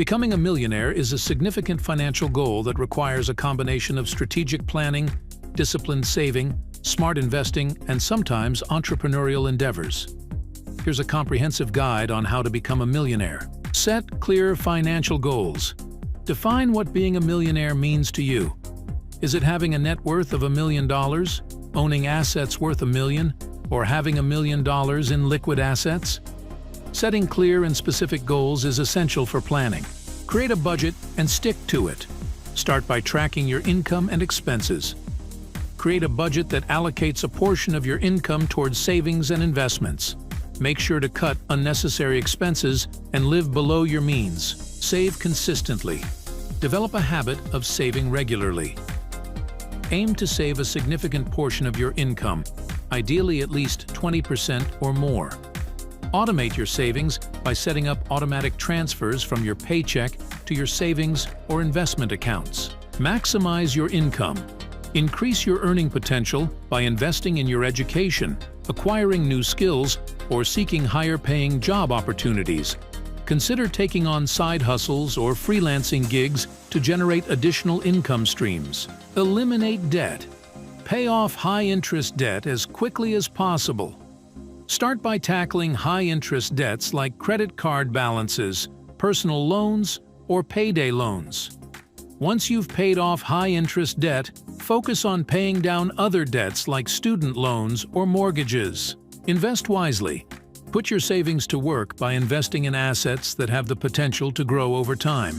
Becoming a millionaire is a significant financial goal that requires a combination of strategic planning, disciplined saving, smart investing, and sometimes entrepreneurial endeavors. Here's a comprehensive guide on how to become a millionaire. Set clear financial goals. Define what being a millionaire means to you. Is it having a net worth of $1 million, owning assets worth $1 million, or having $1 million in liquid assets? Setting clear and specific goals is essential for planning. Create a budget and stick to it. Start by tracking your income and expenses. Create a budget that allocates a portion of your income towards savings and investments. Make sure to cut unnecessary expenses and live below your means. Save consistently. Develop a habit of saving regularly. Aim to save a significant portion of your income, ideally at least 20% or more. Automate your savings by setting up automatic transfers from your paycheck to your savings or investment accounts. Maximize your income. Increase your earning potential by investing in your education, acquiring new skills, or seeking higher-paying job opportunities. Consider taking on side hustles or freelancing gigs to generate additional income streams. Eliminate debt. Pay off high-interest debt as quickly as possible. Start by tackling high-interest debts like credit card balances, personal loans, or payday loans. Once you've paid off high-interest debt, focus on paying down other debts like student loans or mortgages. Invest wisely. Put your savings to work by investing in assets that have the potential to grow over time.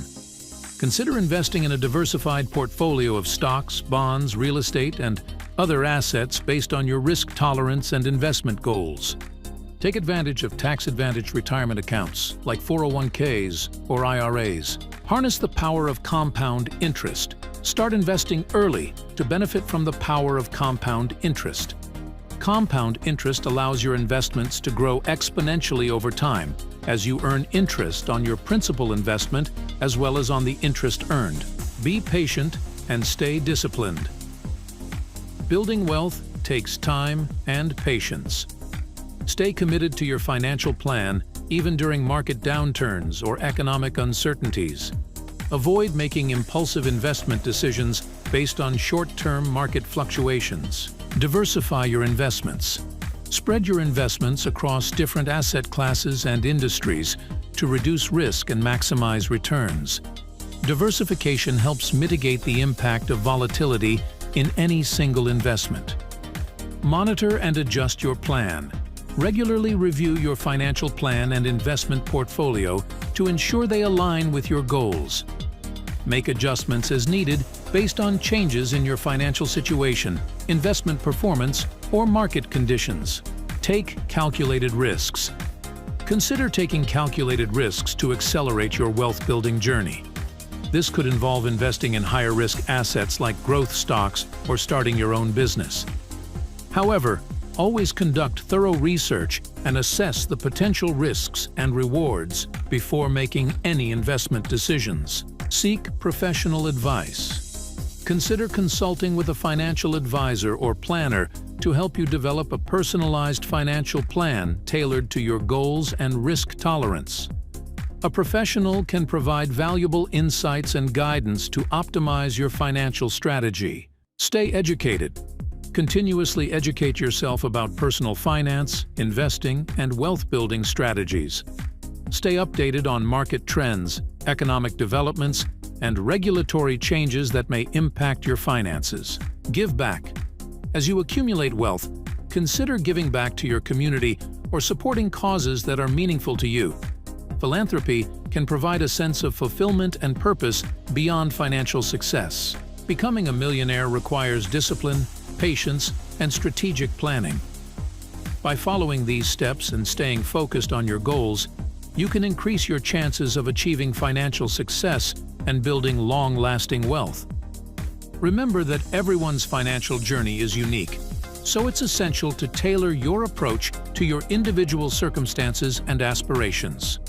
Consider investing in a diversified portfolio of stocks, bonds, real estate, and other assets based on your risk tolerance and investment goals. Take advantage of tax-advantaged retirement accounts like 401ks or IRAs. Harness the power of compound interest. Start investing early to benefit from the power of compound interest. Compound interest allows your investments to grow exponentially over time as you earn interest on your principal investment as well as on the interest earned. Be patient and stay disciplined. Building wealth takes time and patience. Stay committed to your financial plan even during market downturns or economic uncertainties. Avoid making impulsive investment decisions based on short-term market fluctuations. Diversify your investments. Spread your investments across different asset classes and industries to reduce risk and maximize returns. Diversification helps mitigate the impact of volatility in any single investment. Monitor and adjust your plan. Regularly review your financial plan and investment portfolio to ensure they align with your goals. Make adjustments as needed based on changes in your financial situation, investment performance, or market conditions. Take calculated risks. Consider taking calculated risks to accelerate your wealth-building journey. This could involve investing in higher-risk assets like growth stocks or starting your own business. However, always conduct thorough research and assess the potential risks and rewards before making any investment decisions. Seek professional advice. Consider consulting with a financial advisor or planner to help you develop a personalized financial plan tailored to your goals and risk tolerance. A professional can provide valuable insights and guidance to optimize your financial strategy. Stay educated. Continuously educate yourself about personal finance, investing, and wealth-building strategies. Stay updated on market trends, economic developments, and regulatory changes that may impact your finances. Give back. As you accumulate wealth, consider giving back to your community or supporting causes that are meaningful to you. Philanthropy can provide a sense of fulfillment and purpose beyond financial success. Becoming a millionaire requires discipline, patience, and strategic planning. By following these steps and staying focused on your goals, you can increase your chances of achieving financial success and building long-lasting wealth. Remember that everyone's financial journey is unique, so it's essential to tailor your approach to your individual circumstances and aspirations.